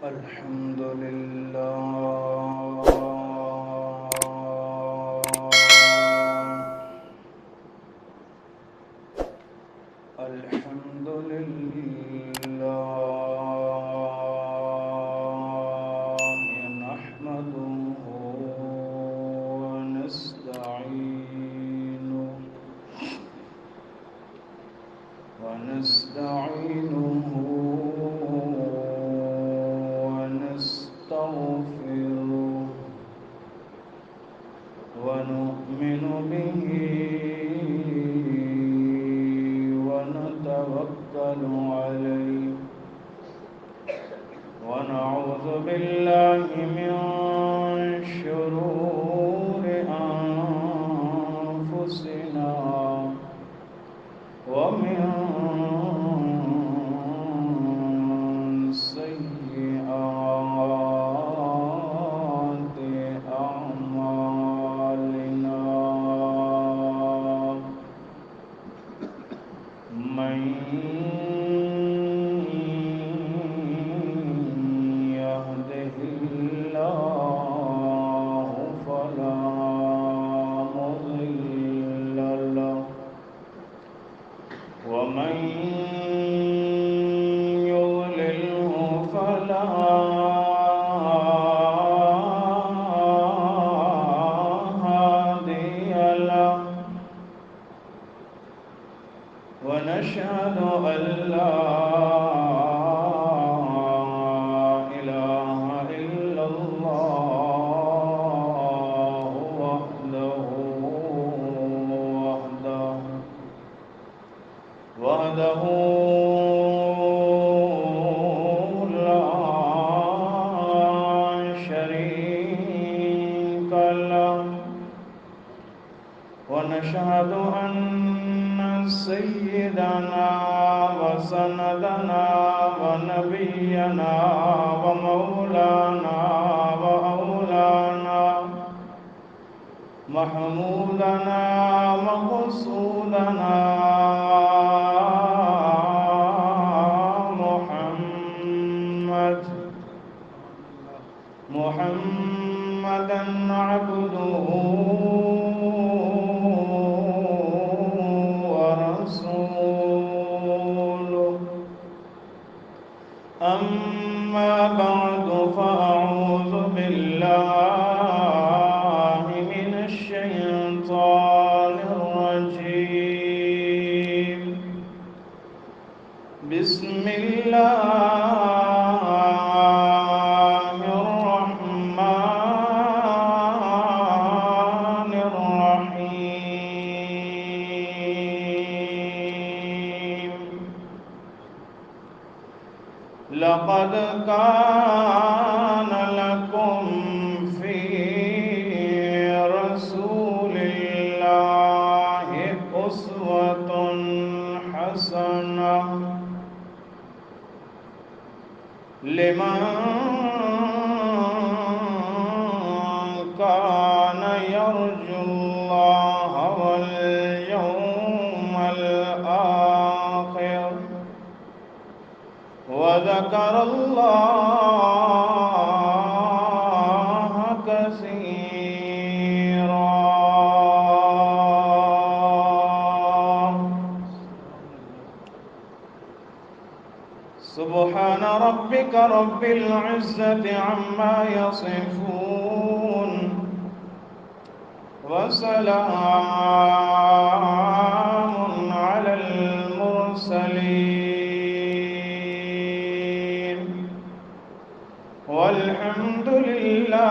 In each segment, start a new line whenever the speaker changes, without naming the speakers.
الحمد لله الحمد لله نحمده ونستعينه ونستغفره ونؤمن به ونتوكل عليه ونعوذ بالله من شرور أنفسنا ومن سيئات أعمالنا من يهده الله فلا مضل له ومن يضلله فلا هادي له ونشهد أن لا إله إلا الله وحده لا شريك له ونشهد أن سيدنا وسندنا ونبينا ومولانا وأولانا محمودنا مقصودنا محمدا عبده ورسوله أما بعد فأعوذ بالله من الشيطان الرجيم بسم الله الرحمن الرحيم لقد كان لكم في رسول الله أسوة حسنة لمن كان يرجو الله واليوم الآخر وذكر الله كثيرا سبحان ربك رب العزة عما يصفون وسلام على المرسلين والحمد لله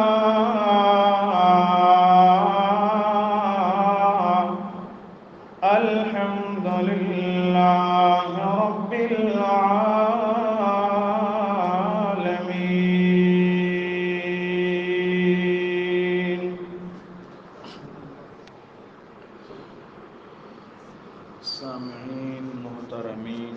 رب العالمين سامعین محترمین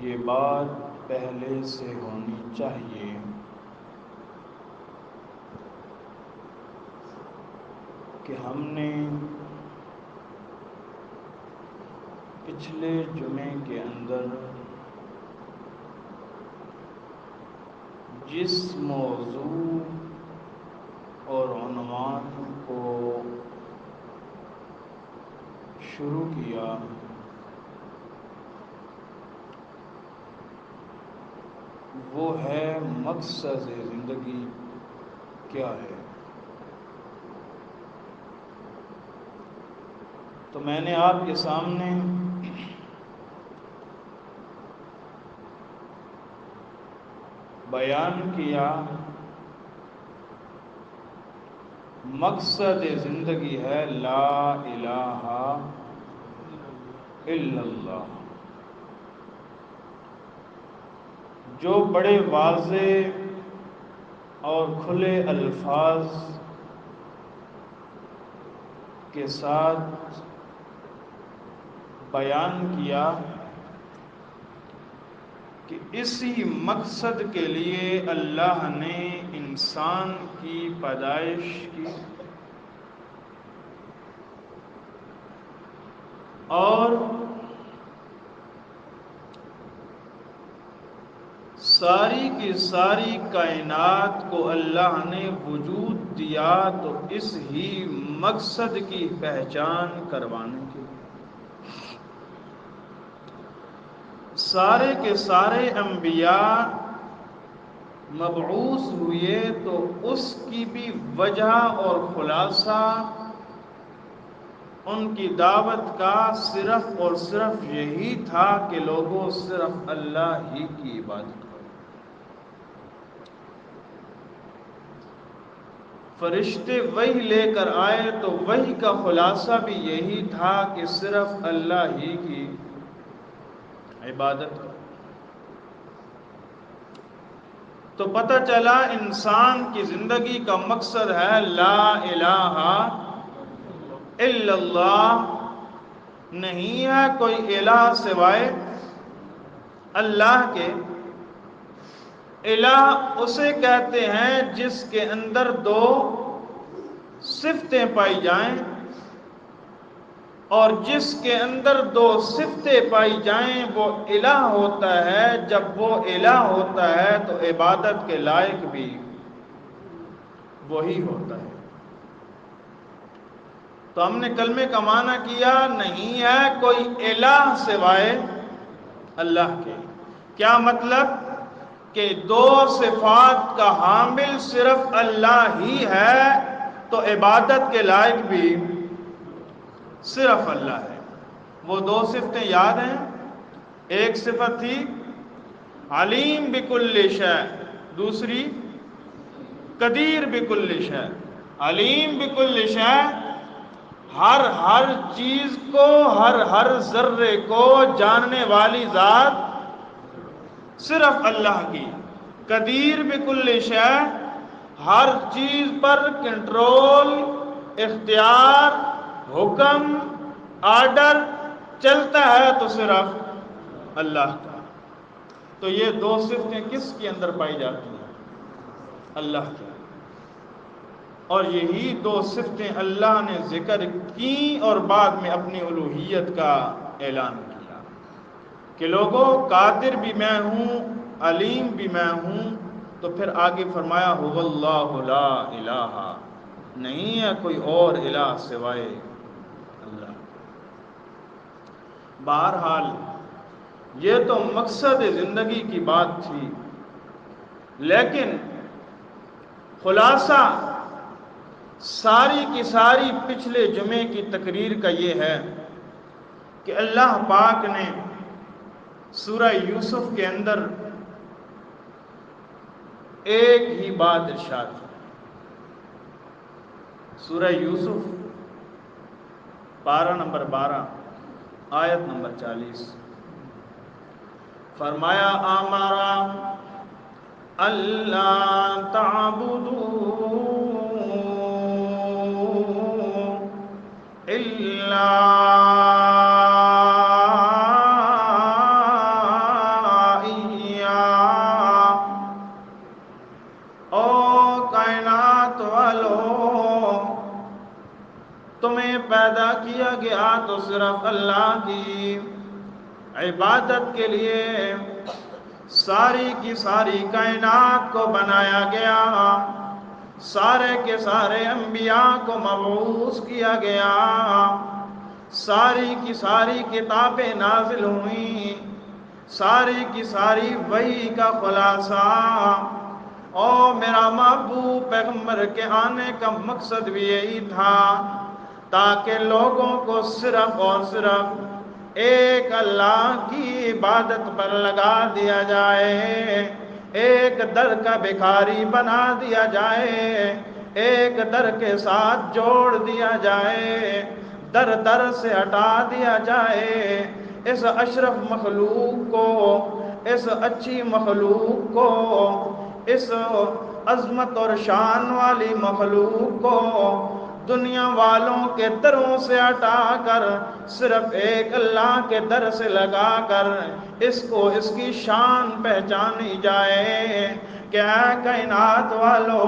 یہ بات پہلے سے ہونی چاہیے کہ ہم نے پچھلے جمعے کے اندر جس موضوع اور عنوان کو شروع کیا وہ ہے مقصد زندگی کیا ہے۔ تو میں نے آپ کے سامنے بیان کیا مقصد زندگی ہے لا الہ الا اللہ، جو بڑے واضح اور کھلے الفاظ کے ساتھ بیان کیا کہ اسی مقصد کے لیے اللہ نے انسان کی پیدائش کی اور ساری کی ساری کائنات کو اللہ نے وجود دیا تو اس ہی مقصد کی پہچان کروانے کے لیے۔ سارے کے سارے انبیاء مبعوث ہوئے تو اس کی بھی وجہ اور خلاصہ ان کی دعوت کا صرف اور صرف یہی تھا کہ لوگوں صرف اللہ ہی کی عبادت کرو۔ فرشتے وحی لے کر آئے تو وحی کا خلاصہ بھی یہی تھا کہ صرف اللہ ہی کی عبادت کرو۔ تو پتہ چلا انسان کی زندگی کا مقصد ہے لا الہ الا اللہ، نہیں ہے کوئی الہ سوائے اللہ کے۔ الہ اسے کہتے ہیں جس کے اندر دو صفتیں پائی جائیں، اور جس کے اندر دو صفتیں پائی جائیں وہ الہ ہوتا ہے۔ جب وہ الہ ہوتا ہے تو عبادت کے لائق بھی وہی ہوتا ہے۔ تو ہم نے کلمے کا معنی کیا نہیں ہے کوئی الہ سوائے اللہ کے۔ کیا مطلب؟ کہ دو صفات کا حامل صرف اللہ ہی ہے تو عبادت کے لائق بھی صرف اللہ ہے۔ وہ دو صفتیں یاد ہیں؟ ایک صفت تھی علیم بکل شیء، دوسری قدیر بکل شیء۔ علیم بکل شیء، ہر چیز کو، ہر ذرے کو جاننے والی ذات صرف اللہ کی۔ قدیر بکل شیء، ہر چیز پر کنٹرول، اختیار، حکم، آرڈر چلتا ہے تو صرف اللہ کا۔ تو یہ دو صفتیں کس کے اندر پائی جاتی ہیں؟ اللہ کی۔ اور یہی دو صفتیں اللہ نے ذکر کی اور بعد میں اپنی الوہیت کا اعلان کیا کہ لوگوں قادر بھی میں ہوں، علیم بھی میں ہوں۔ تو پھر آگے فرمایا هو اللہ لا الہ، نہیں ہے کوئی اور الہ سوائے اللہ۔ بہرحال یہ تو مقصد زندگی کی بات تھی، لیکن خلاصہ ساری کی ساری پچھلے جمعے کی تقریر کا یہ ہے کہ اللہ پاک نے سورہ یوسف کے اندر ایک ہی بات ارشاد کی۔ سورہ یوسف پارہ نمبر 12 آیت نمبر 40، فرمایا امرا اللہ تعبدوا الا تمہیں پیدا کیا گیا تو صرف اللہ کی عبادت کے لیے، ساری کی ساری کائنات کو بنایا گیا، سارے کے سارے انبیاء کو مبعوث کیا گیا، ساری کی ساری کتابیں نازل ہوئیں، ساری کی ساری وحی کا خلاصہ۔ اور میرا محبوب پیغمبر کے آنے کا مقصد بھی یہی تھا، تاکہ لوگوں کو صرف اور صرف ایک اللہ کی عبادت پر لگا دیا جائے، ایک در کا بھکاری بنا دیا جائے، ایک در کے ساتھ جوڑ دیا جائے، در در سے ہٹا دیا جائے، اس اشرف مخلوق کو، اس اچھی مخلوق کو، اس عظمت اور شان والی مخلوق کو دنیا والوں کے دروں سے ہٹا کر صرف ایک اللہ کے در سے لگا کر اس کو اس کی شان پہچانی جائے کہ اے کائنات والو،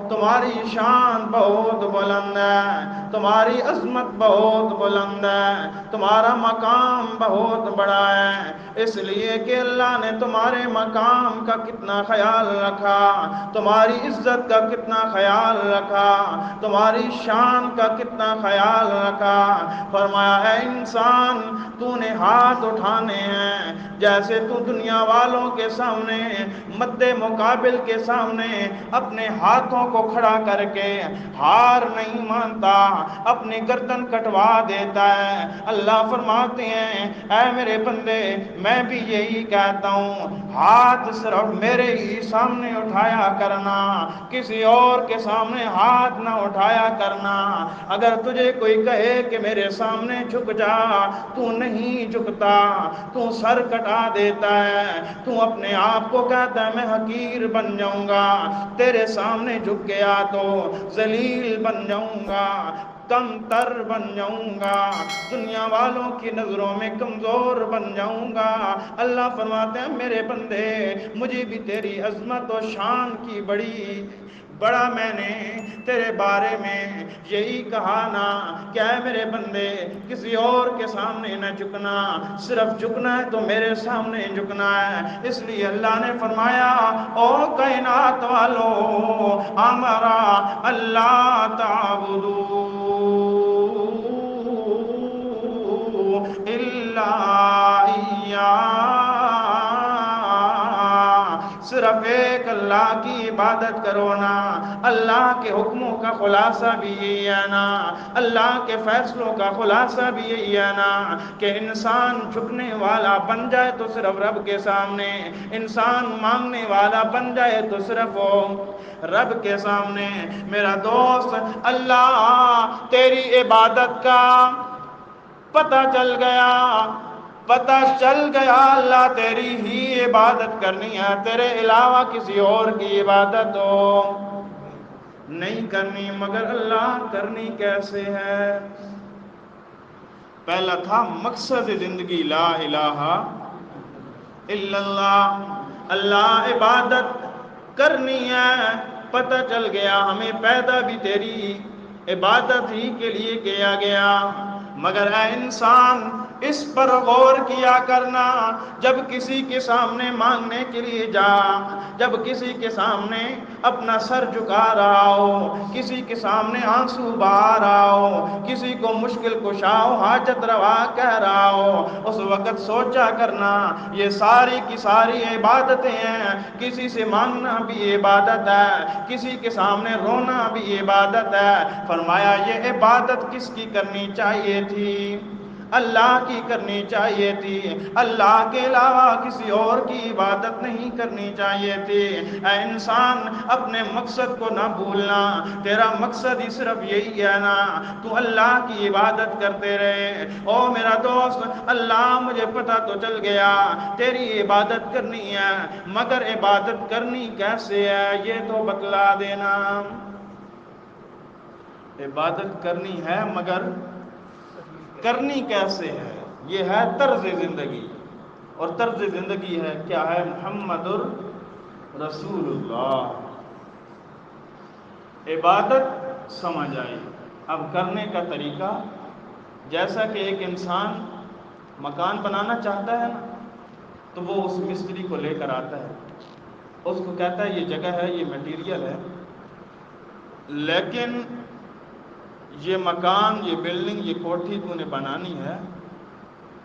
تمہاری شان بہت بلند ہے، تمہاری عظمت بہت بلند ہے، تمہارا مقام بہت بڑا ہے، اس لیے کہ اللہ نے تمہارے مقام کا کتنا خیال رکھا، تمہاری عزت کا کتنا خیال رکھا، تمہاری شان کا کتنا خیال رکھا۔ فرمایا اے انسان، تو نے ہاتھ اٹھانے ہیں، جیسے تو دنیا والوں کے سامنے مد مقابل کے سامنے اپنے ہاتھوں کو کھڑا کر کے ہار نہیں مانتا، اپنی گردن کٹوا دیتا ہے۔ اللہ فرماتے ہیں اے میرے بندے، میں بھی یہی کہتا ہوں، ہاتھ صرف میرے ہی سامنے اٹھایا کرنا، کسی اور کے سامنے ہاتھ نہ اٹھایا کرنا۔ اگر تجھے کوئی کہے کہ میرے سامنے جھک جا، تو نہیں جھکتا، تو سر کٹا دیتا ہے، تو اپنے آپ کو کہتا ہے میں حقیر بن جاؤں گا، تیرے سامنے جھک گیا تو ذلیل بن جاؤں گا، کم تر بن جاؤں گا، دنیا والوں کی نظروں میں کمزور بن جاؤں گا۔ اللہ فرماتے ہیں میرے بندے، مجھے بھی تیری عظمت و شان کی بڑا میں نے تیرے بارے میں یہی کہا نا کہ اے میرے بندے، کسی اور کے سامنے نہ جھکنا، صرف جھکنا ہے تو میرے سامنے جھکنا ہے۔ اس لیے اللہ نے فرمایا او کائنات والو، ہمارا اللہ تعبدو الا ایاہ، صرف ایک اللہ کی عبادت کرو نا۔ اللہ کے حکموں کا خلاصہ بھی یہی ہے نا، اللہ کے فیصلوں کا خلاصہ بھی یہی ہے نا کہ انسان جھکنے والا بن جائے تو صرف رب کے سامنے، انسان مانگنے والا بن جائے تو صرف وہ رب کے سامنے۔ میرا دوست، اللہ تیری عبادت کا پتہ چل گیا، اللہ تیری ہی عبادت کرنی ہے، تیرے علاوہ کسی اور کی عبادت نہیں کرنی۔ مگر اللہ کرنی کیسے ہے؟ پہلا تھا مقصد زندگی لا الہ الا اللہ، اللہ عبادت کرنی ہے، پتہ چل گیا ہمیں پیدا بھی تیری عبادت ہی کے لیے کیا گیا۔ مگر اے انسان، اس پر غور کیا کرنا، جب کسی کے سامنے مانگنے کے لیے جا، جب کسی کے سامنے اپنا سر جھکا رہا ہو، کسی کے سامنے آنسو بہا رہا ہو، کسی کو مشکل کشا ہو، حاجت روا کہہ رہا ہو، اس وقت سوچا کرنا یہ ساری کی ساری عبادتیں ہیں، کسی سے مانگنا بھی عبادت ہے، کسی کے سامنے رونا بھی عبادت ہے۔ فرمایا یہ عبادت کس کی کرنی چاہیے تھی؟ اللہ کی کرنی چاہیے تھی، اللہ کے علاوہ کسی اور کی عبادت نہیں کرنی چاہیے تھی۔ اے انسان، اپنے مقصد کو نہ بھولنا، تیرا مقصد ہی صرف یہی ہے نا، تو اللہ کی عبادت کرتے رہے۔ او میرا دوست، اللہ مجھے پتہ تو چل گیا تیری عبادت کرنی ہے، مگر عبادت کرنی کیسے ہے یہ تو بتلا دینا۔ عبادت کرنی ہے مگر کرنی کیسے ہے؟ یہ ہے طرز زندگی، اور طرز زندگی ہے کیا ہے؟ محمد رسول اللہ۔ عبادت سمجھ آئی، اب کرنے کا طریقہ، جیسا کہ ایک انسان مکان بنانا چاہتا ہے نا، تو وہ اس مستری کو لے کر آتا ہے، اس کو کہتا ہے یہ جگہ ہے، یہ میٹیریل ہے، لیکن یہ مکان، یہ بلڈنگ، یہ کوٹھی تو نے بنانی ہے،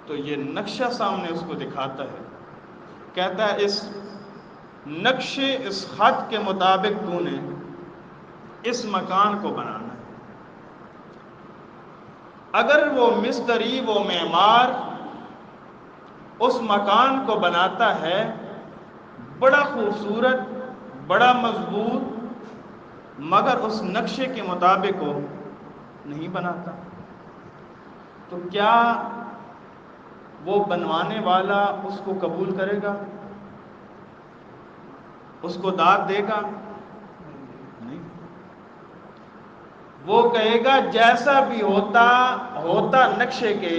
تو یہ نقشہ سامنے اس کو دکھاتا ہے، کہتا ہے اس نقشے، اس خط کے مطابق تو نے اس مکان کو بنانا ہے۔ اگر وہ مستری، وہ معمار اس مکان کو بناتا ہے بڑا خوبصورت، بڑا مضبوط، مگر اس نقشے کے مطابق وہ نہیں بناتا، تو کیا وہ بنوانے والا اس کو قبول کرے گا؟ اس کو داد دے گا؟ نہیں، وہ کہے گا جیسا بھی ہوتا نقشے کے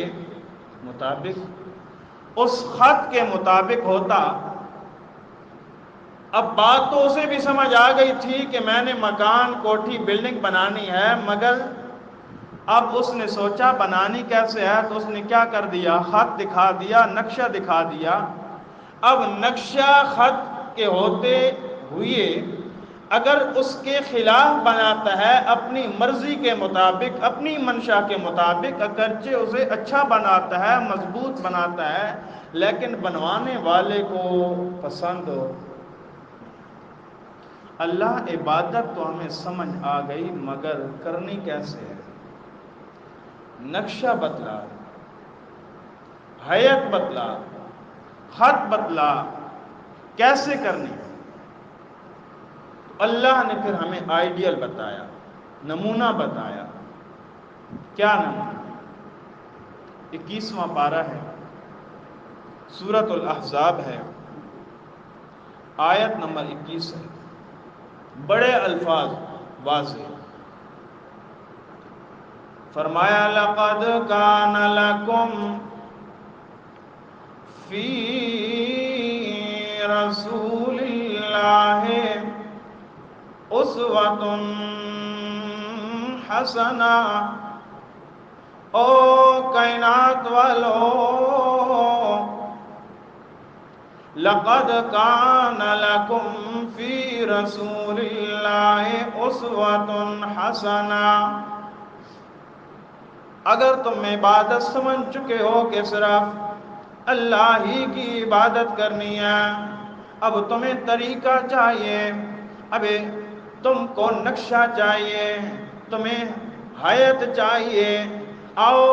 مطابق، اس خط کے مطابق ہوتا۔ اب بات تو اسے بھی سمجھ آ گئی تھی کہ میں نے مکان، کوٹھی، بلڈنگ بنانی ہے، مگر اب اس نے سوچا بنانی کیسے ہے، تو اس نے کیا کر دیا، خط دکھا دیا، نقشہ دکھا دیا۔ اب نقشہ خط کے ہوتے ہوئے اگر اس کے خلاف بناتا ہے، اپنی مرضی کے مطابق، اپنی منشا کے مطابق، اگرچہ اسے اچھا بناتا ہے، مضبوط بناتا ہے، لیکن بنوانے والے کو پسند ہو۔ اللہ، عبادت تو ہمیں سمجھ آ گئی، مگر کرنی کیسے ہے؟ نقشہ بتلا، ہیئت بتلا، خط بتلا، کیسے کرنی ہے؟ اللہ نے پھر ہمیں آئیڈیل بتایا، نمونہ بتایا۔ کیا نمونہ؟ 21واں پارہ ہے، سورۃ الاحزاب ہے، آیت نمبر 21 ہے، بڑے الفاظ واضح فرمایا لَقَدْ كَانَ لَكُمْ فِي رَسُولِ اللَّهِ أُسْوَةٌ حَسَنَةٌ۔ او کائنات والو، لَقَدْ كَانَ لَكُمْ فِي رَسُولِ اللَّهِ أُسْوَةٌ حَسَنَةٌ۔ اگر تم عبادت سمجھ چکے ہو کہ صرف اللہ ہی کی عبادت کرنی ہے، اب تمہیں طریقہ چاہیے، اب تم کو نقشہ چاہیے، تمہیں ہیئت چاہیے، آؤ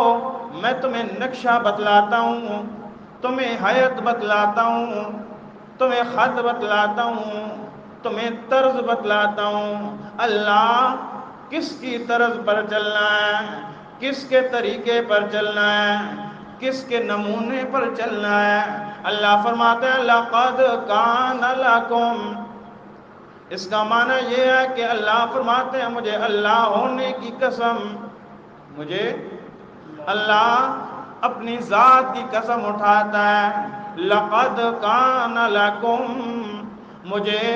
میں تمہیں نقشہ بتلاتا ہوں، تمہیں ہیئت بتلاتا ہوں، تمہیں خط بتلاتا ہوں، تمہیں طرز بتلاتا ہوں۔ اللہ کس کی طرز پر چلنا ہے، کس کے طریقے پر چلنا ہے، کس کے نمونے پر چلنا ہے۔ اللہ فرماتے ہیں لَقَدْ كَانَ لَكُمْ، اس کا معنی یہ ہے کہ اللہ فرماتے ہیں مجھے اللہ ہونے کی قسم، مجھے اللہ اپنی ذات کی قسم اٹھاتا ہے۔ لَقَدْ كَانَ لَكُمْ، مجھے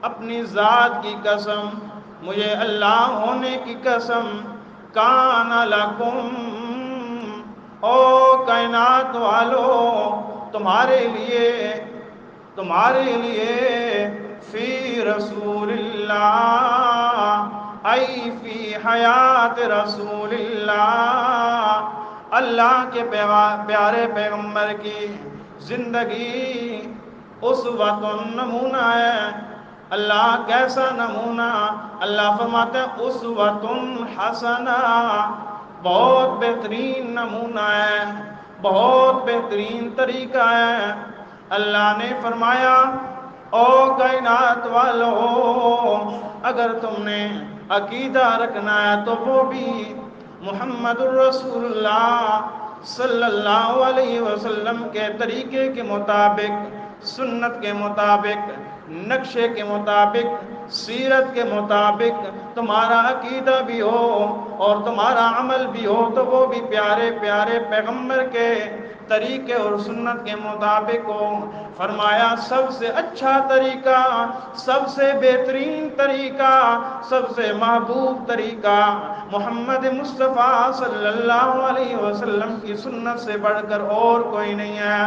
اپنی ذات کی قسم، مجھے اللہ ہونے کی قسم، کان لکم، او کائنات والو، تمہارے لیے فی رسول اللہ، ای فی حیات رسول اللہ، اللہ کے پیارے پیغمبر کی زندگی اسوۃ، نمونہ ہے۔ اللہ کیسا نمونہ؟ اللہ فرماتے ہیں اسوۃ حسنہ، بہت بہترین نمونہ ہے، بہت بہترین طریقہ ہے۔ اللہ نے فرمایا او کائنات والو، اگر تم نے عقیدہ رکھنا ہے تو وہ بھی محمد الرسول اللہ صلی اللہ علیہ وسلم کے طریقے کے مطابق، سنت کے مطابق، نقشے کے مطابق سیرت کے مطابق تمہارا عقیدہ بھی ہو اور تمہارا عمل بھی ہو تو وہ بھی پیارے پیارے پیغمبر کے طریقے اور سنت کے مطابق ہو۔ فرمایا سب سے اچھا طریقہ، سب سے بہترین طریقہ، سب سے محبوب طریقہ محمد مصطفیٰ صلی اللہ علیہ وسلم کی سنت سے بڑھ کر اور کوئی نہیں ہے۔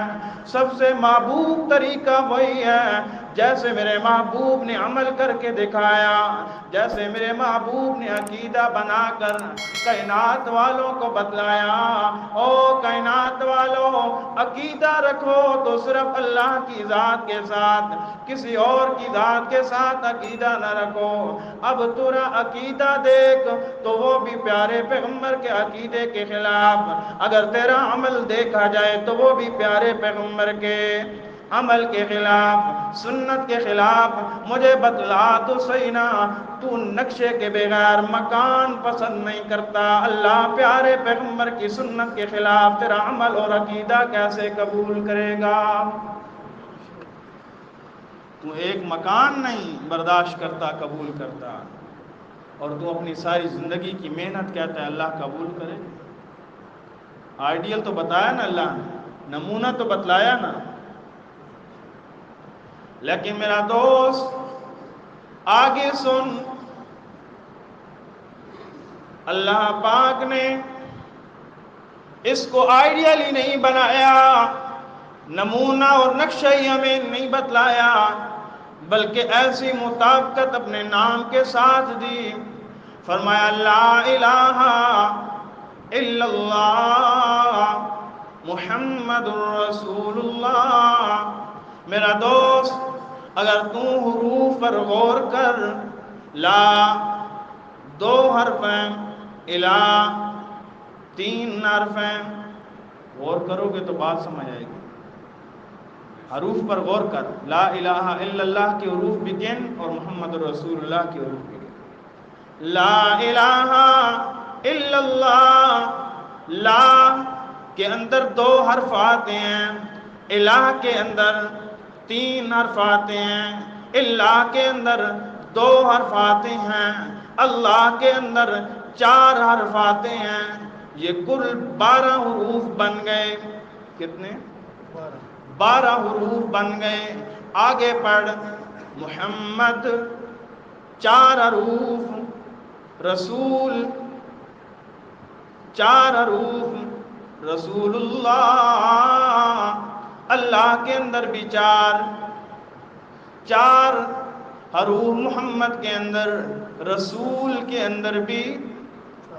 سب سے محبوب طریقہ وہی ہے جیسے میرے محبوب نے عمل کر کے دکھایا، جیسے میرے محبوب نے عقیدہ بنا کر کائنات والوں کو بتلایا۔ او کائنات والوں، عقیدہ رکھو تو صرف اللہ کی ذات کے ساتھ، کسی اور کی ذات کے ساتھ عقیدہ نہ رکھو۔ اب تیرا عقیدہ دیکھ تو وہ بھی پیارے پیغمبر کے عقیدے کے خلاف، اگر تیرا عمل دیکھا جائے تو وہ بھی پیارے پیغمبر کے عمل کے خلاف، سنت کے خلاف۔ مجھے بتلا تو صحیح نا، تو نقشے کے بغیر مکان پسند نہیں کرتا، اللہ پیارے پیغمبر کی سنت کے خلاف تیرا عمل اور عقیدہ کیسے قبول کرے گا؟ تو ایک مکان نہیں برداشت کرتا، قبول کرتا، اور تو اپنی ساری زندگی کی محنت کہتا ہے اللہ قبول کرے۔ آئیڈیل تو بتایا نا اللہ نے، نمونہ تو بتلایا نا، لیکن میرا دوست آگے سن، اللہ پاک نے اس کو آئیڈیل ہی نہیں بنایا، نمونہ اور نقشہ ہی ہمیں نہیں بتلایا، بلکہ ایسی مطابقت اپنے نام کے ساتھ دی۔ فرمایا لا الہ الا اللہ محمد رسول اللہ۔ میرا دوست اگر تو حروف پر غور کر، لا 2 حرف ہیں، الہ 3 حرف ہیں، غور کرو گے تو بات سمجھ آئے گی۔ حروف پر غور کر، لا الہ الا اللہ کے حروف بگن اور محمد رسول اللہ کے حروف بگن۔ لا الہ الا اللہ، لا کے اندر 2 حرف آتے ہیں، الہ کے اندر 3 حرف آتے ہیں، اللہ کے اندر 2 حرف آتے ہیں، اللہ کے اندر 4 حرف آتے ہیں، یہ کل 12 حروف بن گئے۔ کتنے؟ 12 حروف بن گئے۔ آگے پڑھ، محمد 4 حروف، رسول 4 حروف، رسول اللہ، اللہ کے اندر بھی 4 حروف، محمد کے اندر، رسول کے اندر بھی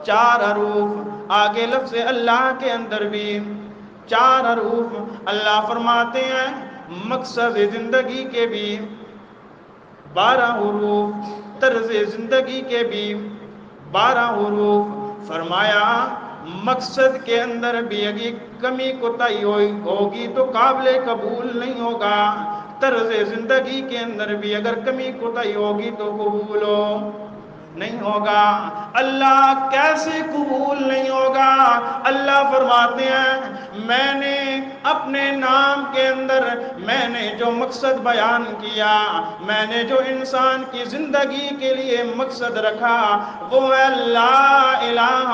4 حروف، آگے لفظ اللہ کے اندر بھی 4 حروف۔ اللہ فرماتے ہیں مقصد زندگی کے بھی 12 حروف، طرز زندگی کے بھی 12 حروف۔ فرمایا مقصد کے اندر بھی اگر کمی کوتاہی ہوگی تو قابل قبول نہیں ہوگا، طرز زندگی کے اندر بھی اگر کمی کوتاہی ہوگی تو قبول نہیں ہوگا۔ اللہ کیسے قبول نہیں ہوگا؟ اللہ فرماتے ہیں میں نے اپنے نام کے اندر میں نے جو مقصد بیان کیا، میں نے جو انسان کی زندگی کے لیے مقصد رکھا وہ ہے لا الہ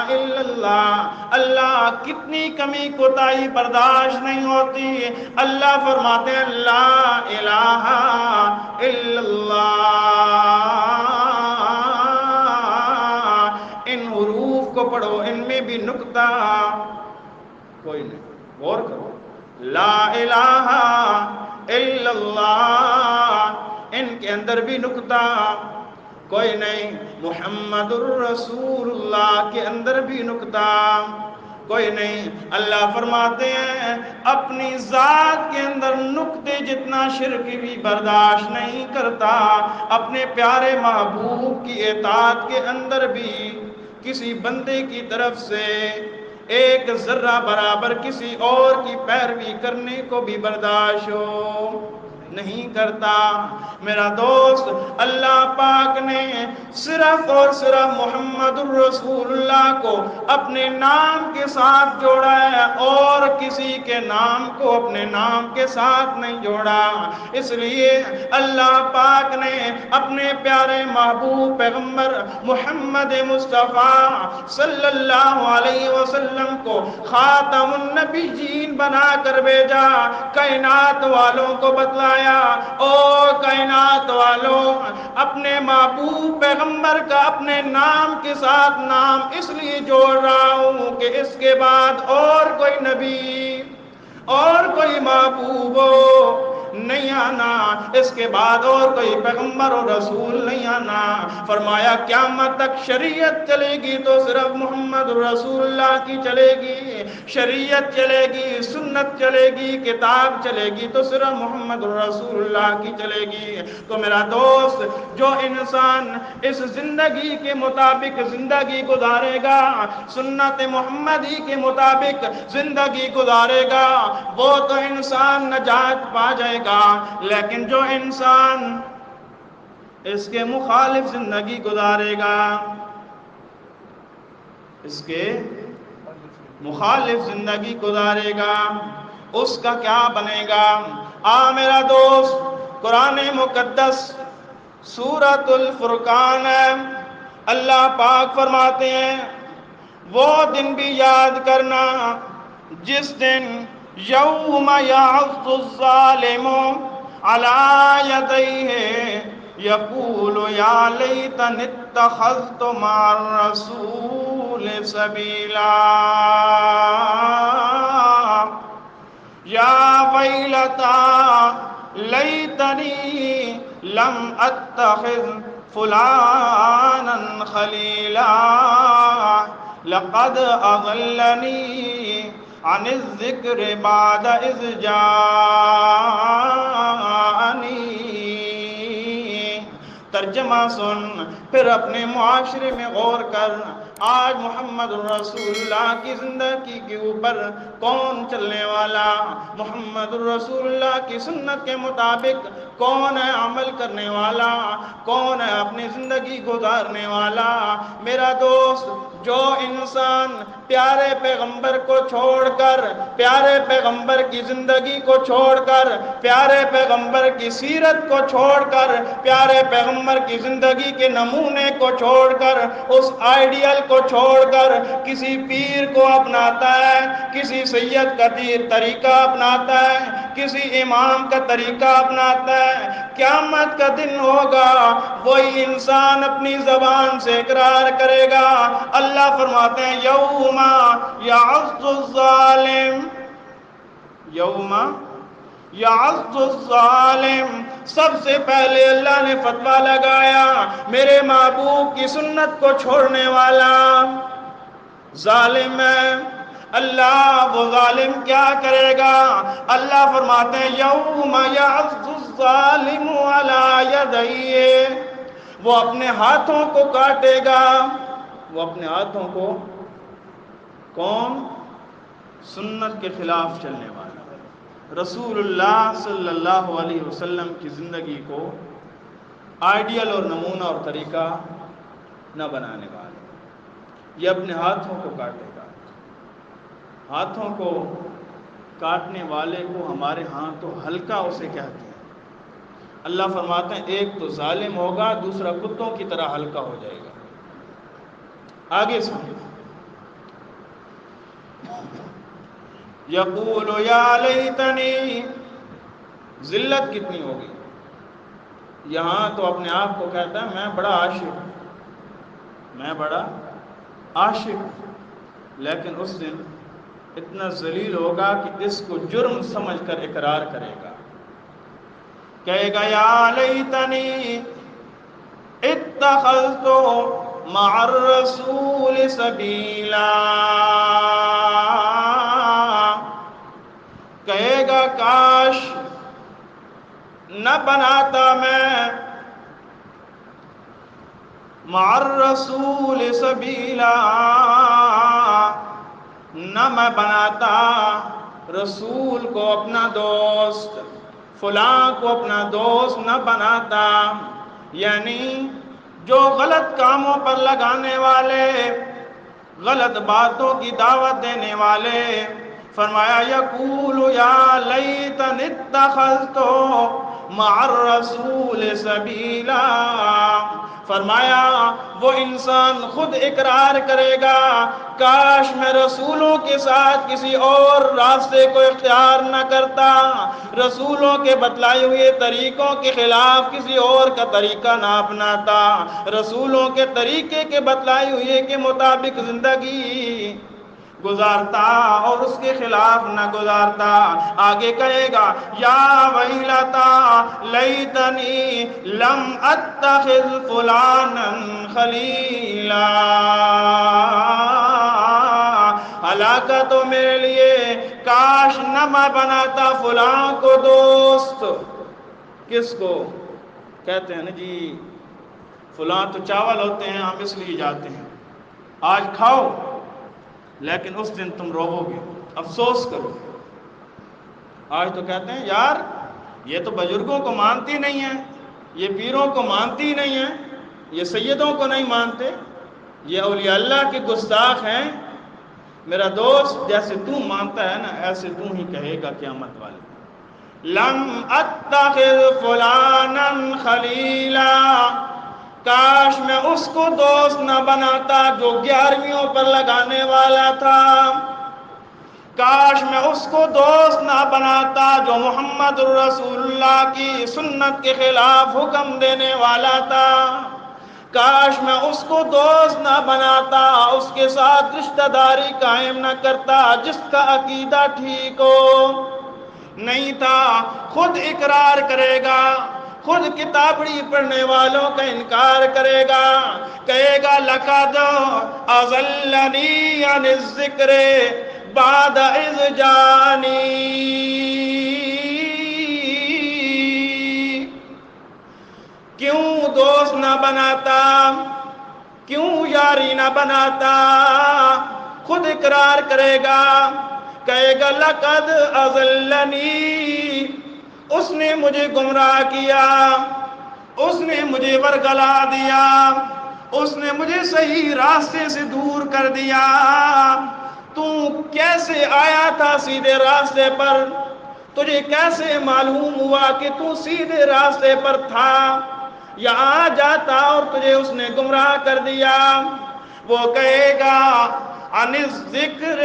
الا اللہ۔ اللہ کتنی کمی کوتاہی برداشت نہیں ہوتی۔ اللہ فرماتے ہیں لا الہ الا اللہ۔ ان حروف کو پڑھو، ان میں بھی نقطہ کوئی نہیں، غور کرو، لا الہ الا اللہ، ان کے اندر بھی نقطہ کوئی نہیں، محمد الرسول اللہ کے اندر بھی نقطہ کوئی نہیں۔ اللہ فرماتے ہیں اپنی ذات کے اندر نقطے جتنا شرک بھی برداشت نہیں کرتا، اپنے پیارے محبوب کی اطاعت کے اندر بھی کسی بندے کی طرف سے ایک ذرہ برابر کسی اور کی پیروی کرنے کو بھی برداشت نہیں کرتا۔ میرا دوست، اللہ پاک نے صرف اور صرف محمد الرسول اللہ کو اپنے نام کے ساتھ جوڑا ہے، اور کسی کے نام کو اپنے نام کے ساتھ نہیں جوڑا۔ اس لیے اللہ پاک نے اپنے پیارے محبوب پیغمبر محمد مصطفیٰ صلی اللہ علیہ وسلم کو خاتم النبیین بنا کر بھیجا، کائنات والوں کو بتلایا، او کائنات والوں، اپنے محبوب پیغمبر کا اپنے نام کے ساتھ نام اس لیے جوڑ رہا ہوں کہ اس کے بعد اور کوئی نبی اور کوئی محبوب نہیں آنا، اس کے بعد اور کوئی پیغمبر اور رسول نہیں آنا۔ فرمایا قیامت تک شریعت چلے گی تو صرف محمد رسول اللہ کی چلے گی، شریعت چلے گی، سنت چلے گی، کتاب چلے گی تو صرف محمد رسول اللہ کی چلے گی۔ تو میرا دوست، جو انسان اس زندگی کے مطابق زندگی گزارے گا، سنت محمدی کے مطابق زندگی گزارے گا، وہ تو انسان نجات پا جائے گا۔ لیکن جو انسان اس کے مخالف زندگی گزارے گا، اس کے مخالف زندگی گزارے گا، اس کا کیا بنے گا؟ میرا دوست، قرآن مقدس سورۃ الفرقان ہے، اللہ پاک فرماتے ہیں وہ دن بھی یاد کرنا جس دن یوم یعض الظالم علی یدیہ یقول یا لیتنی اتخذت مع الرسول سبیلا یا ویلتا لیتنی لم اتخذ فلانا خلیلا لقد اضلنی عن الذکر بعد اذ جاءنی۔ ترجمہ سن، پھر اپنے معاشرے میں غور کر، آج محمد رسول اللہ کی زندگی کے اوپر کون چلنے والا؟ محمد رسول اللہ کی سنت کے مطابق کون ہے عمل کرنے والا؟ کون ہے اپنی زندگی گزارنے والا؟ میرا دوست، جو انسان پیارے پیغمبر کو چھوڑ کر، پیارے پیغمبر کی زندگی کو چھوڑ کر، پیارے پیغمبر کی سیرت کو چھوڑ کر، پیارے پیغمبر کی زندگی کے نمونے کو چھوڑ کر، اس آئیڈیل کو چھوڑ کر کسی پیر کو اپناتا ہے، کسی سید کا طریقہ اپناتا ہے، کسی امام کا طریقہ اپناتا ہے، قیامت کا دن ہوگا وہی انسان اپنی زبان سے اقرار کرے گا۔ اللہ فرماتے ہیں یوم یعض الظالم، یوم یعض الظالم، سب سے پہلے اللہ نے فتویٰ لگایا میرے محبوب کی سنت کو چھوڑنے والا ظالم ہے۔ اللہ وہ ظالم کیا کرے گا؟ اللہ فرماتے ہیں یوم یعض الظالم علی یدیہ، وہ اپنے ہاتھوں کو کاٹے گا، وہ اپنے ہاتھوں کو، کون؟ سنت کے خلاف چلنے والا، رسول اللہ صلی اللہ علیہ وسلم کی زندگی کو آئیڈیل اور نمونہ اور طریقہ نہ بنانے والا، یہ اپنے ہاتھوں کو کاٹے گا۔ ہاتھوں کو کاٹنے والے کو ہمارے ہاں تو ہلکا اسے کہتے ہیں۔ اللہ فرماتے ہیں ایک تو ظالم ہوگا، دوسرا کتوں کی طرح ہلکا ہو جائے گا۔ آگے سنیں، یقول یا لیتنی، ذلت کتنی ہوگی؟ یہاں تو اپنے آپ کو کہتا ہے میں بڑا عاشق ہوں، میں بڑا عاشق، لیکن اس دن اتنا ذلیل ہوگا کہ اس کو جرم سمجھ کر اقرار کرے گا، کہے گا یا لیتنی اتخذت مع الرسول سبیلا، کہے گا کاش نہ بناتا میں مع الرسول سبیلا، نہ میں بناتا رسول کو اپنا دوست۔ فلاں کو اپنا دوست نہ بناتا، یعنی جو غلط کاموں پر لگانے والے، غلط باتوں کی دعوت دینے والے، فرمایا یقول یا لیتنی اتخذت مع الرسول سبیلا، فرمایا وہ انسان خود اقرار کرے گا کاش میں رسولوں کے ساتھ کسی اور راستے کو اختیار نہ کرتا، رسولوں کے بتلائے ہوئے طریقوں کے خلاف کسی اور کا طریقہ نہ اپناتا، رسولوں کے طریقے کے بتلائے ہوئے کے مطابق زندگی گزارتا اور اس کے خلاف نہ گزارتا۔ آگے کہے گا یا ویلتا لیتنی لم اتخذ فلانا خلیلا، ہلاکت تو میرے لیے، کاش نہ میں بناتا فلاں کو دوست۔ کس کو کہتے ہیں نا جی فلاں تو چاول ہوتے ہیں ہم اس لیے جاتے ہیں، آج کھاؤ لیکن اس دن تم روو گے، افسوس کرو۔ آج تو کہتے ہیں یار یہ تو بزرگوں کو مانتی نہیں ہیں، یہ پیروں کو مانتی نہیں ہیں، یہ سیدوں کو نہیں مانتے، یہ اولیاء اللہ کے گستاخ ہیں۔ میرا دوست جیسے تو مانتا ہے نا ایسے تو ہی کہے گا قیامت والے لم اتخذ فلانا خلیلا، کاش میں اس کو دوست نہ بناتا جو 11ویں پر لگانے والا تھا، کاش میں اس کو دوست نہ بناتا جو محمد الرسول اللہ کی سنت کے خلاف حکم دینے والا تھا، کاش میں اس کو دوست نہ بناتا، اس کے ساتھ رشتہ داری قائم نہ کرتا جس کا عقیدہ ٹھیک ہو نہیں تھا۔ خود اقرار کرے گا، خود کتابڑی پڑھنے والوں کا انکار کرے گا، کہے گا لقد اضلنی عن الذکر بعد اذ جانی، کیوں دوست نہ بناتا، کیوں یاری نہ بناتا، خود اقرار کرے گا، کہے گا لقد اضلنی، اس نے مجھے گمراہ کیا، اس نے مجھے ورگلا دیا، اس نے مجھے صحیح راستے سے دور کر دیا۔ تو کیسے آیا تھا سیدھے راستے پر؟ تجھے کیسے معلوم ہوا کہ تو سیدھے راستے پر تھا یا آ جاتا اور تجھے اس نے گمراہ کر دیا؟ وہ کہے گا عن الذکر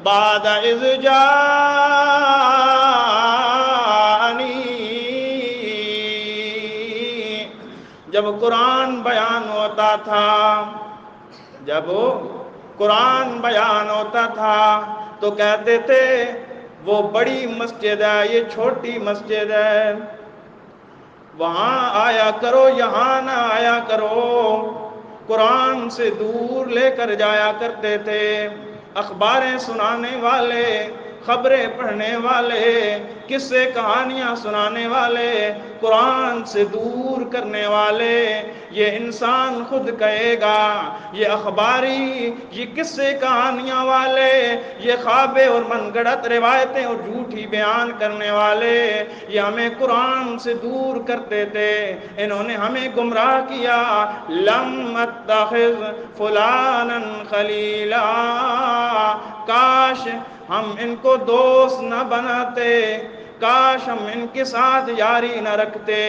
بعد اذ جانی، جب قرآن بیان ہوتا تھا، جب قرآن بیان ہوتا تھا تو کہتے تھے وہ بڑی مسجد ہے یہ چھوٹی مسجد ہے، وہاں آیا کرو یہاں نہ آیا کرو، قرآن سے دور لے کر جایا کرتے تھے۔ اخباریں سنانے والے، خبریں پڑھنے والے، قصے کہانیاں سنانے والے، قرآن سے دور کرنے والے، یہ انسان خود کہے گا، یہ اخباری، یہ قصے کہانیاں والے، یہ خواب اور من گڑت روایتیں اور جھوٹی بیان کرنے والے، یہ ہمیں قرآن سے دور کرتے تھے، انہوں نے ہمیں گمراہ کیا۔ لم اتخذ فلانا خلیلا، کاش ہم ان کو دوست نہ بناتے، کاش ہم ان کے ساتھ یاری نہ رکھتے،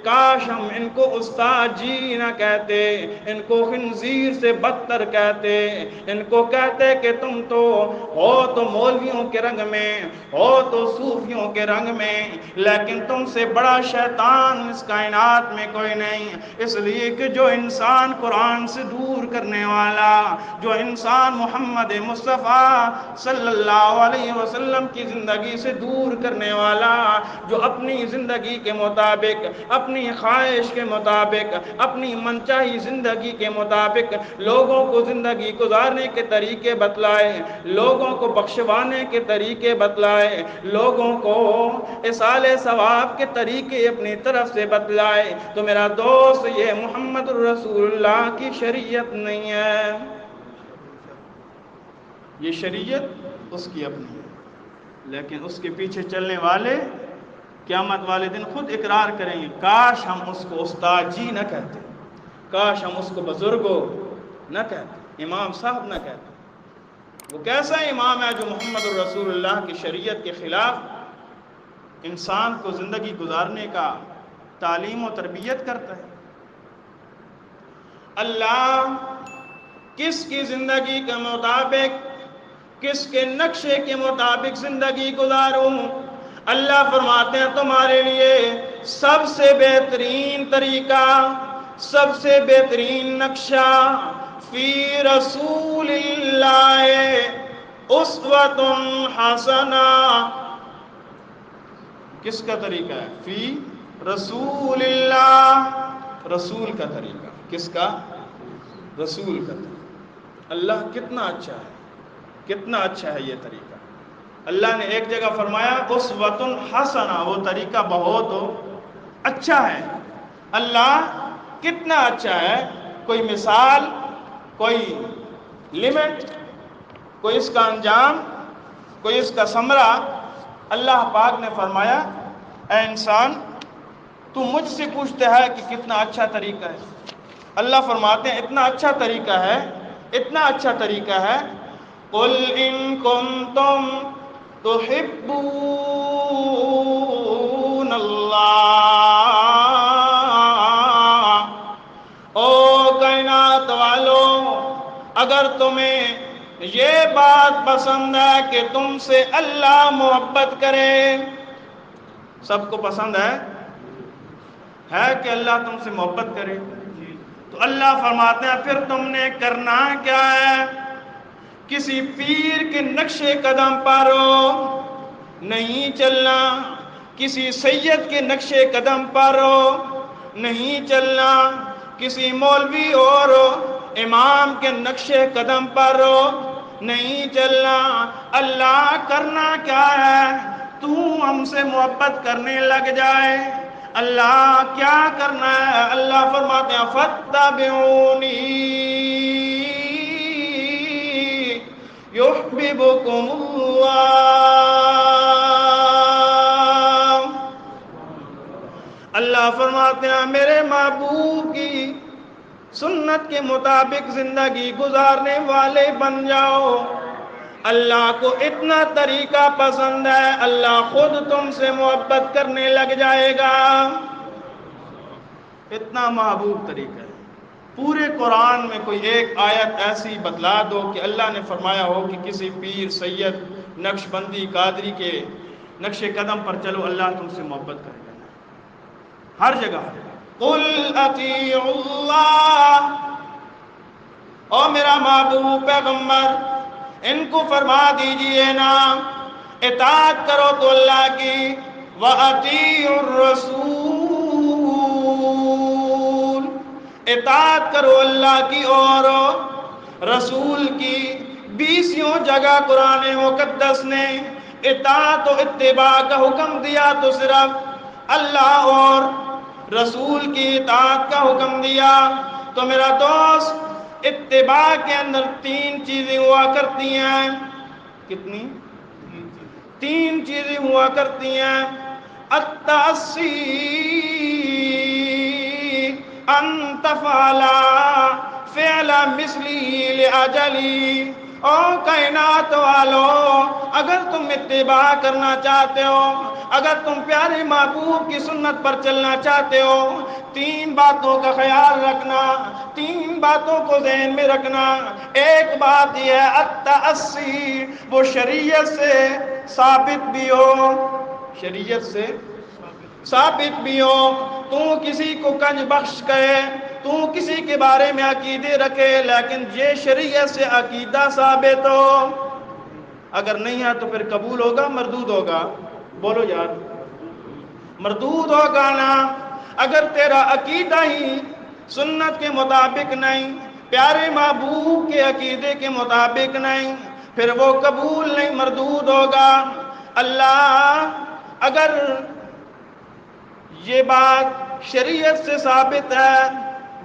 کاش ہم ان کو استاد جی نہ کہتے، ان کو خنزیر سے بدتر کہتے، ان کو کہتے کہ تم تو ہو تو مولویوں کے رنگ میں، ہو تو صوفیوں کے رنگ میں، لیکن تم سے بڑا شیطان اس کائنات میں کوئی نہیں، اس لیے کہ جو انسان قرآن سے دور کرنے والا، جو انسان محمد مصطفیٰ صلی اللہ علیہ وسلم کی زندگی سے دور کرنے والا، جو اپنی زندگی کے مطابق، اپنی خواہش کے مطابق، اپنی منچاہی زندگی کے مطابق لوگوں کو زندگی گزارنے کے طریقے بتلائے، لوگوں کو بخشوانے کے طریقے بتلائے، لوگوں کو ایصال ثواب کے طریقے اپنی طرف سے بتلائے، تو میرا دوست یہ محمد الرسول اللہ کی شریعت نہیں ہے، یہ شریعت اس کی اپنی ہے۔ لیکن اس کے پیچھے چلنے والے قیامت والے دن خود اقرار کریں گے، کاش ہم اس کو استاد جی نہ کہتے، کاش ہم اس کو بزرگو نہ کہتے، امام صاحب نہ کہتے۔ وہ کیسا امام ہے جو محمد الرسول اللہ کی شریعت کے خلاف انسان کو زندگی گزارنے کا تعلیم و تربیت کرتا ہے۔ اللہ کس کی زندگی کے مطابق، کس کے نقشے کے مطابق زندگی گزاروں؟ اللہ فرماتے ہیں تمہارے لیے سب سے بہترین طریقہ، سب سے بہترین نقشہ فی رسول اللہ اسوۃ حسنہ۔ کس کا طریقہ ہے؟ فی رسول اللہ، رسول کا طریقہ۔ کس کا؟ رسول کا طریقہ۔ اللہ کتنا اچھا ہے، کتنا اچھا ہے یہ طریقہ۔ اللہ نے ایک جگہ فرمایا اسوۃ حسنہ، وہ طریقہ بہت اچھا ہے۔ اللہ کتنا اچھا ہے، کوئی مثال، کوئی لمٹ، کوئی اس کا انجام، کوئی اس کا ثمرہ۔ اللہ پاک نے فرمایا اے انسان تو مجھ سے پوچھتا ہے کہ کتنا اچھا طریقہ ہے۔ اللہ فرماتے ہیں اتنا اچھا طریقہ ہے، اتنا اچھا طریقہ ہے، قُلْ إِن كُنتُمْ تُحِبُّونَ اللَّهَ، او کائنات والو اگر تمہیں یہ بات پسند ہے کہ تم سے اللہ محبت کرے، سب کو پسند ہے کہ اللہ تم سے محبت کرے، تو اللہ فرماتے ہیں پھر تم نے کرنا کیا ہے؟ کسی پیر کے نقش قدم پر نہیں چلنا، کسی سید کے نقش قدم پر نہیں چلنا، کسی مولوی اور امام کے نقش قدم پر نہیں چلنا۔ اللہ کرنا کیا ہے؟ تو ہم سے محبت کرنے لگ جائے۔ اللہ کیا کرنا ہے؟ اللہ فرماتے ہیں فَاتَّبِعُونِی یُحْبِبُکُمُ اللہ۔ اللہ فرماتے ہیں میرے محبوب کی سنت کے مطابق زندگی گزارنے والے بن جاؤ۔ اللہ کو اتنا طریقہ پسند ہے، اللہ خود تم سے محبت کرنے لگ جائے گا۔ اتنا محبوب طریقہ ہے۔ پورے قرآن میں کوئی ایک آیت ایسی بتلا دو کہ اللہ نے فرمایا ہو کہ کسی پیر، سید، نقش بندی، قادری کے نقش قدم پر چلو اللہ تم سے محبت کرے گا۔ ہر جگہ قُلْ أَطِیعُوا اللَّهَ، او میرا محبوب پیغمبر ان کو فرما دیجئے نا اطاعت کرو تو اللہ کی، وَأَطِیعُوا الرَّسُولَ، اطاعت کرو اللہ کی اور رسول کی۔ 20 جگہ قرآن مقدس نے اطاعت و اتباع کا حکم دیا تو صرف اللہ اور رسول کی اطاعت کا حکم دیا۔ تو میرا دوست اتباع کے اندر 3 چیزیں ہوا کرتی ہیں۔ کتنی؟ 3 چیزیں ہوا کرتی ہیں۔ التأسی ان تفعل فعل مثلی لأجلی، او کائنات والو اگر تم اتباع کرنا چاہتے ہو، اگر تم پیارے محبوب کی سنت پر چلنا چاہتے ہو، 3 باتوں کا خیال رکھنا، 3 باتوں کو ذہن میں رکھنا۔ ایک بات یہ ہے التأسی، وہ شریعت سے ثابت بھی ہو، شریعت سے ثابت بھی ہو۔ تو کسی کو کنج بخش کہے، تو کسی کے بارے میں عقیدے رکھے، لیکن یہ شریعت سے عقیدہ ثابت ہو۔ اگر نہیں ہے تو پھر قبول ہوگا مردود ہوگا؟ بولو یار، مردود ہوگا نا۔ اگر تیرا عقیدہ ہی سنت کے مطابق نہیں، پیارے محبوب کے عقیدے کے مطابق نہیں، پھر وہ قبول نہیں، مردود ہوگا۔ اللہ اگر یہ بات شریعت سے ثابت ہے،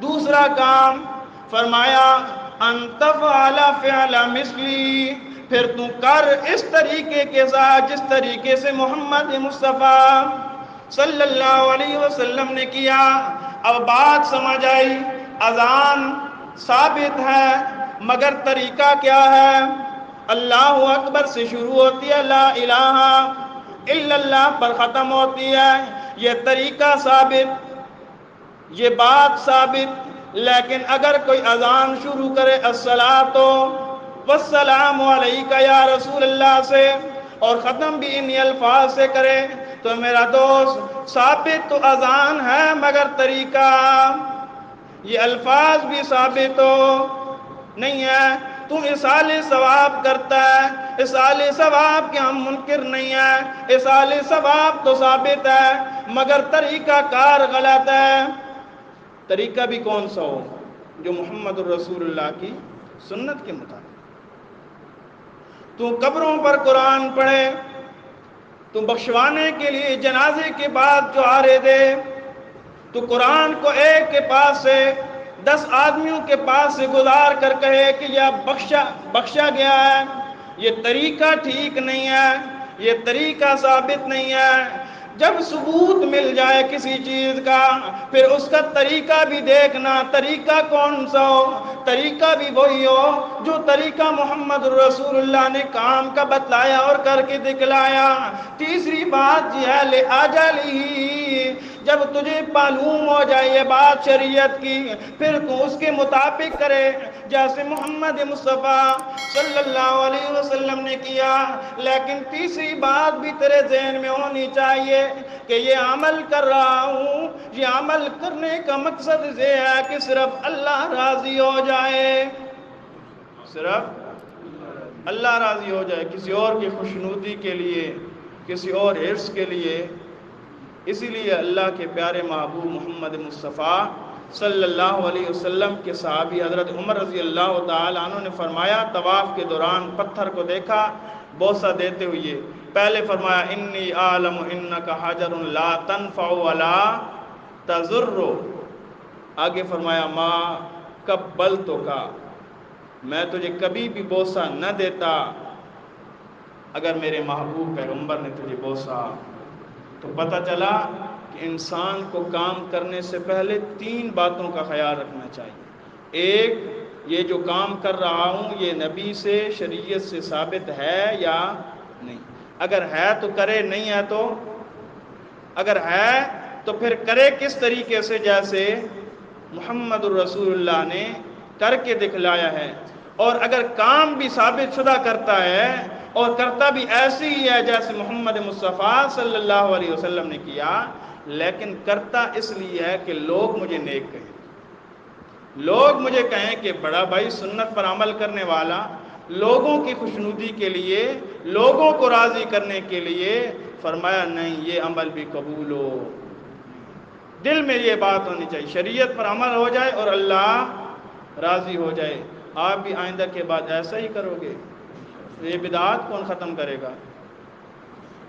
دوسرا کام فرمایا ان تفعل فعل مثلی پھر تو کر اس طریقے کے ساتھ جس طریقے سے محمد مصطفیٰ صلی اللہ علیہ وسلم نے کیا۔ اب بات سمجھ آئی، اذان ثابت ہے مگر طریقہ کیا ہے؟ اللہ اکبر سے شروع ہوتی ہے، لا الہ الا اللہ پر ختم ہوتی ہے، یہ طریقہ ثابت، یہ بات ثابت۔ لیکن اگر کوئی اذان شروع کرے الصلاۃ والسلام علیک یا رسول اللہ سے اور ختم بھی انہی الفاظ سے کرے تو میرا دوست ثابت تو اذان ہے مگر طریقہ، یہ الفاظ بھی ثابت ہو نہیں ہے۔ تو اصال ثواب کرتا ہے، اصال ثواب کے ہم منکر نہیں ہیں، اصال ثواب تو ثابت ہے مگر طریقہ کار غلط ہے۔ طریقہ بھی کون سا ہو؟ جو محمد الرسول اللہ کی سنت کے مطابق۔ تو قبروں پر قرآن پڑھے، تو بخشوانے کے لیے جنازے کے بعد جو آرے دے، تو قرآن کو ایک کے پاس سے 10 آدمیوں کے پاس سے گزار کر کہے کہ یہ بخشا گیا ہے، یہ طریقہ ٹھیک نہیں ہے، یہ طریقہ ثابت نہیں ہے۔ جب ثبوت مل جائے کسی چیز کا پھر اس کا طریقہ بھی دیکھنا، طریقہ کون سا ہو؟ طریقہ بھی وہی ہو جو طریقہ محمد رسول اللہ نے کام کا بتلایا اور کر کے دکھلایا۔ تیسری بات یہ ہے لِأَجَلِهِ، جب تجھے معلوم ہو جائے یہ بات شریعت کی پھر تو اس کے مطابق کرے جیسے محمد مصطفیٰ صلی اللہ علیہ وسلم نے کیا۔ لیکن تیسری بات بھی تیرے ذہن میں ہونی چاہیے کہ یہ عمل کر رہا ہوں، یہ عمل کرنے کا مقصد یہ ہے کہ صرف اللہ راضی ہو جائے، صرف اللہ راضی ہو جائے، کسی اور کی خوشنودی کے لیے، کسی اور حرص کے لیے۔ اسی لیے اللہ کے پیارے محبوب محمد مصطفیٰ صلی اللہ علیہ وسلم کے صحابی حضرت عمر رضی اللہ تعالیٰ عنہ نے فرمایا، طواف کے دوران پتھر کو دیکھا بوسہ دیتے ہوئے، پہلے فرمایا انی اعلم انک حجر لا تنفع ولا تضر، آگے فرمایا ما قبلتک، میں تجھے کبھی بھی بوسہ نہ دیتا اگر میرے محبوب پیغمبر نے تجھے بوسہ۔ تو پتہ چلا کہ انسان کو کام کرنے سے پہلے 3 باتوں کا خیال رکھنا چاہیے۔ ایک، یہ جو کام کر رہا ہوں یہ نبی سے شریعت سے ثابت ہے یا نہیں، اگر ہے تو کرے، نہیں ہے تو اگر ہے تو پھر کرے کس طریقے سے جیسے محمد الرسول اللہ نے کر کے دکھلایا ہے۔ اور اگر کام بھی ثابت شدہ کرتا ہے اور کرتا بھی ایسی ہی ہے جیسے محمد مصطفیٰ صلی اللہ علیہ وسلم نے کیا، لیکن کرتا اس لیے ہے کہ لوگ مجھے نیک کہیں، لوگ مجھے کہیں کہ بڑا بھائی سنت پر عمل کرنے والا، لوگوں کی خوشنودی کے لیے، لوگوں کو راضی کرنے کے لیے، فرمایا نہیں یہ عمل بھی قبول ہو۔ دل میں یہ بات ہونی چاہیے، شریعت پر عمل ہو جائے اور اللہ راضی ہو جائے۔ آپ بھی آئندہ کے بعد ایسا ہی کرو گے؟ یہ بدعات کون ختم کرے گا؟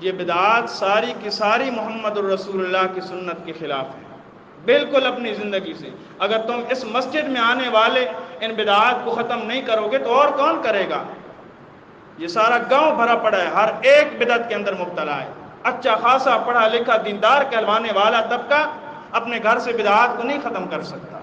یہ بدعات ساری کی ساری محمد الرسول اللہ کی سنت کے خلاف ہے، بالکل اپنی زندگی سے۔ اگر تم اس مسجد میں آنے والے ان بدعات کو ختم نہیں کرو گے تو اور کون کرے گا؟ یہ سارا گاؤں بھرا پڑا ہے، ہر ایک بدعت کے اندر مبتلا ہے۔ اچھا خاصا پڑھا لکھا دیندار کہلوانے والا طبقہ اپنے گھر سے بدعات کو نہیں ختم کر سکتا۔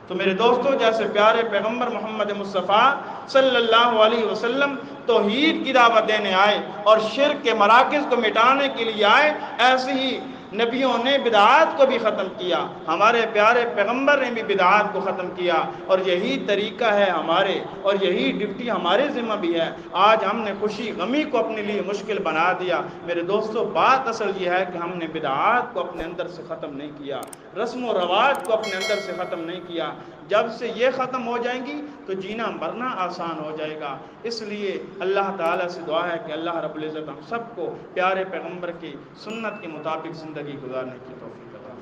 تو میرے دوستو، جیسے پیارے پیغمبر محمد مصطفیٰ صلی اللہ علیہ وسلم توحید کی دعوت دینے آئے اور شرک کے مراکز کو مٹانے کے لیے آئے، ایسے ہی نبیوں نے بدعات کو بھی ختم کیا، ہمارے پیارے پیغمبر نے بھی بدعات کو ختم کیا، اور یہی طریقہ ہے ہمارے، اور یہی ڈیوٹی ہمارے ذمہ بھی ہے۔ آج ہم نے خوشی غمی کو اپنے لیے مشکل بنا دیا۔ میرے دوستو، بات اصل یہ ہے کہ ہم نے بدعات کو اپنے اندر سے ختم نہیں کیا، رسم و رواج کو اپنے اندر سے ختم نہیں کیا۔ جب سے یہ ختم ہو جائیں گی تو جینا مرنا آسان ہو جائے گا۔ اس لیے اللہ تعالیٰ سے دعا ہے کہ اللہ رب العزت ہم سب کو پیارے پیغمبر کی سنت کے مطابق زندگی گزارنے کی توفیق عطا فرمائے۔